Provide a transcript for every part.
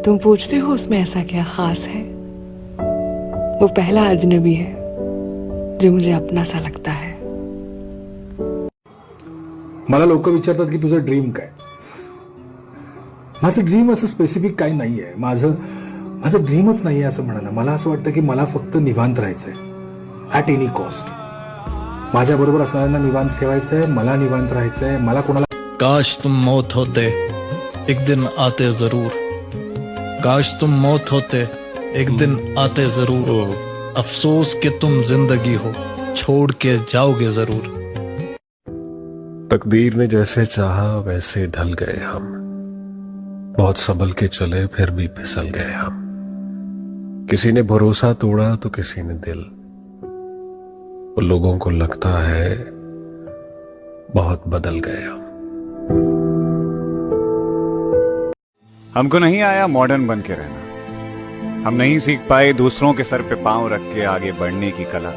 तुम पूछते हो उसमें ऐसा क्या खास है। वो पहला अजनबी है जो मुझे अपना सा लगता है। मला लोक विचारतात की तुझं ड्रीम काय. माझं ड्रीम असं स्पेसिफिक काही नाहीये. माझं ड्रीमच नाहीये असं म्हणा ना. मला असं वाटतं की मला फक्त निवांत राहायचंय ॲट एनी कॉस्ट. माझ्या बरोबर असणाऱ्यांना निवांत ठेवायचंय, मला निवांत राहायचंय. मला कोणाला काश तुम मौत होते एक दिन आते जरूर. काश तुम मौत होते एक दिन आते जरूर. अफसोस कि तुम जिंदगी हो छोड़ के जाओगे जरूर. तकदीर ने जैसे चाहा वैसे ढल गए हम. बहुत संभल के चले फिर भी फिसल गए हम. किसी ने भरोसा तोड़ा तो किसी ने दिल. वो लोगों को लगता है बहुत बदल गए हम. हमको नहीं आया मॉडर्न बन के रहना. हम नहीं सीख पाए दूसरों के सर पे पांव रख के आगे बढ़ने की कला.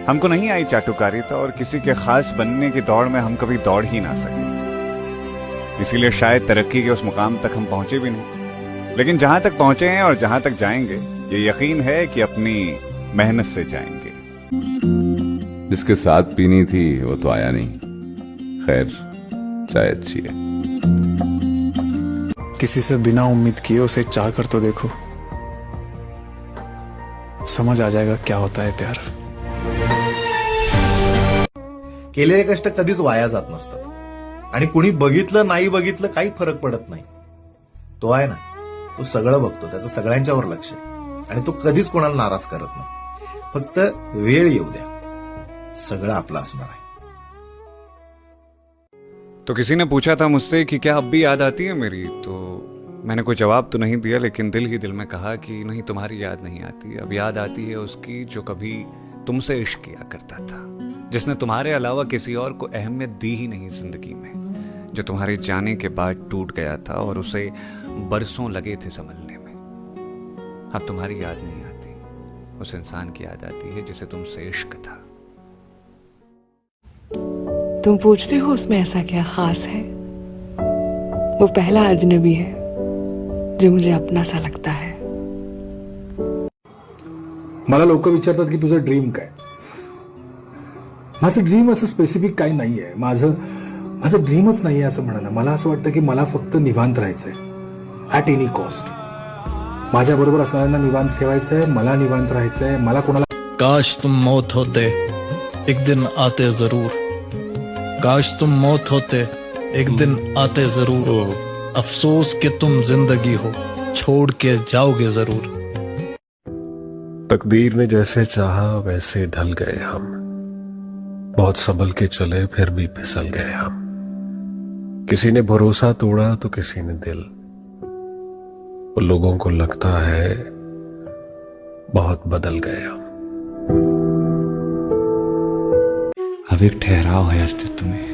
हमको नहीं आई चाटुकारिता और किसी के खास बनने की दौड़ में हम कभी दौड़ ही ना सके. इसीलिए शायद तरक्की के उस मुकाम तक हम पहुंचे भी नहीं. लेकिन जहां तक पहुंचे हैं और जहां तक जाएंगे ये यकीन है कि अपनी मेहनत से जाएंगे. जिसके साथ पीनी थी वो तो आया नहीं. खैर चाय अच्छी है. किसी से बिना उम्मीद किए उसे चाह कर तो देखो, समझ आ जाएगा क्या होता है प्यार. केलेले कष्ट कधीच वाया जात नसतात आणि कुणी बघितलं नाही बघितलं काही फरक पडत नाही. तो आहे ना, तो सगळं बघतो, त्याचं सगळ्यांच्यावर लक्ष आहे आणि तो कधीच कोणाला नाराज करत नाही. फक्त वेळ येऊ द्या, सगळं आपलं असणार आहे. तो किसी ने पूछा था मुझसे कि क्या अब भी याद आती है मेरी. तो मैंने कोई जवाब तो नहीं दिया, लेकिन दिल ही दिल में कहा कि नहीं, तुम्हारी याद नहीं आती. अब याद आती है उसकी जो कभी तुमसे इश्क किया करता था, जिसने तुम्हारे अलावा किसी और को अहमियत दी ही नहीं जिंदगी में, जो तुम्हारे जाने के बाद टूट गया था और उसे बरसों लगे थे संभलने में. अब तुम्हारी याद नहीं आती, उस इंसान की याद आती है जिसे तुमसे इश्क था. तुम पूछते हो उसमें ऐसा क्या खास है. वो पहला अजनबी है जो मुझे अपना सा लगता है. मला लोक विचारतात की तुझं ड्रीम काय. माझं ड्रीम असं स्पेसिफिक काही नाहीये. माझं ड्रीमच नाहीये असं म्हणा ना. मला असं वाटतं की मला फक्त निवांत राहायचंय ॲट एनी कॉस्ट. माझ्या बरोबर असणाऱ्यांना निवांत ठेवायचंय, मला निवांत राहायचंय. मला कोणाला काश तुम मौत होते एक दिन आते जरूर. काश तुम मौत होते एक दिन आते जरूर. अफसोस कि तुम जिंदगी हो छोड़ के जाओगे जरूर. तकदीर ने जैसे चाहा वैसे ढल गए हम. बहुत संभल के चले फिर भी फिसल गए हम. किसी ने भरोसा तोड़ा तो किसी ने दिल. वो लोगों को लगता है बहुत बदल गए हम. अब एक ठहराव है अस्तित्व में.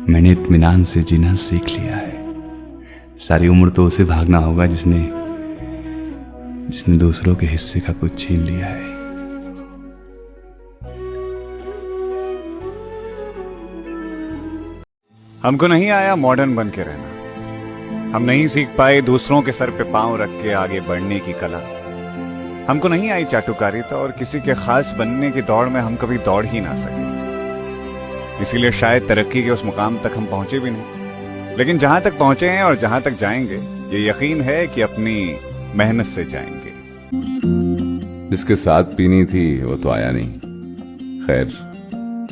मैंने इत्मीनान से जीना सीख लिया है. सारी उम्र तो उसे भागना होगा जिसने दूसरों के हिस्से का कुछ छीन लिया है. हमको नहीं आया मॉडर्न बन के रहना. हम नहीं सीख पाए दूसरों के सर पे पांव रख के आगे बढ़ने की कला. हमको नहीं आई चाटुकारिता और किसी के खास बनने की दौड़ में हम कभी दौड़ ही ना सके. इसीलिए शायद तरक्की के उस मुकाम तक हम पहुंचे भी नहीं. लेकिन जहां तक पहुंचे हैं और जहां तक जाएंगे ये यकीन है कि अपनी मेहनत से जाएंगे. जिसके साथ पीनी थी वो तो आया नहीं. खैर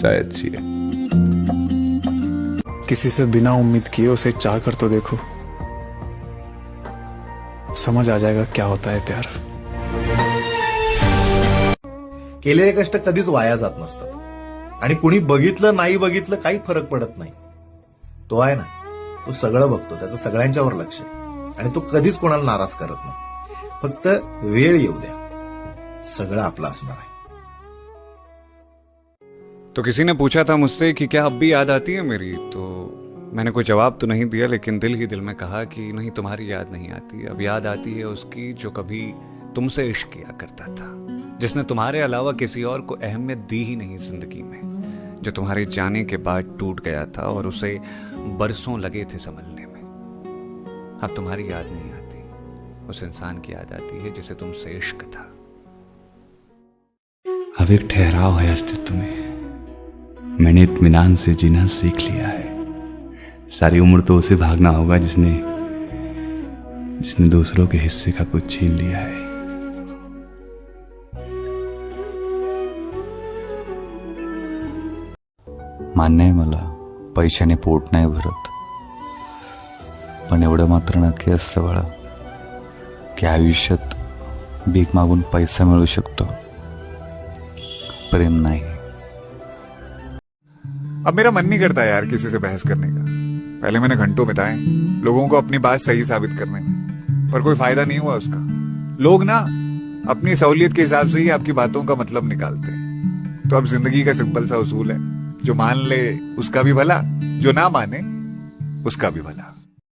चाय अच्छी है. किसी से बिना उम्मीद किए उसे चाह कर तो देखो, समझ आ जाएगा क्या होता है प्यार. केलेले कष्ट कधीच वाया जात नसतात आणि कुणी बघितलं नाही बघितलं काही फरक पडत नाही. तो आहे ना, तो सगळं बघतो, त्याचं सगळ्यांच्यावर लक्ष आहे आणि तो कधीच कोणाला नाराज करत नाही. फक्त वेळ येऊ द्या, सगळं आपलं असणार आहे. तो किसी ने पूछा था मुझसे कि क्या अब भी याद आती है मेरी. तो मैंने कोई जवाब तो नहीं दिया, लेकिन दिल ही दिल में कहा कि नहीं, तुम्हारी याद नहीं आती. अब याद आती है उसकी जो कभी तुमसे इश्क किया करता था, जिसने तुम्हारे अलावा किसी और को अहमियत दी ही नहीं जिंदगी में, जो तुम्हारे जाने के बाद टूट गया था और उसे बरसों लगे थे संभलने में. अब तुम्हारी याद नहीं आती, उस इंसान की याद आती है जिसे तुमसे इश्क था। अब एक ठहराव है अस्तित्व में, मैंने इत्मीनान से जीना सीख लिया है। सारी उम्र तो उसे भागना होगा जिसने दूसरों के हिस्से का कुछ छीन लिया है। मान्य आहे मला, पैशाने पोट नाही भरत, पण एवढं मात्र नक्की असतं बाळा की आयुष्यात भीक मागून पैसा मिळू शकतो, प्रेम नाही। अब मेरा मन नहीं करता यार किसी से बहस करने का। पहले मैंने घंटों बिताए लोगों को अपनी बात सही साबित करने में, पर कोई फायदा नहीं हुआ उसका। लोग ना अपनी सहूलियत के हिसाब से ही आपकी बातों का मतलब निकालते हैं। तो अब जिंदगी का सिंपल सा उसूल है, जो मान ले उसका भी भला, जो ना माने उसका भी भला।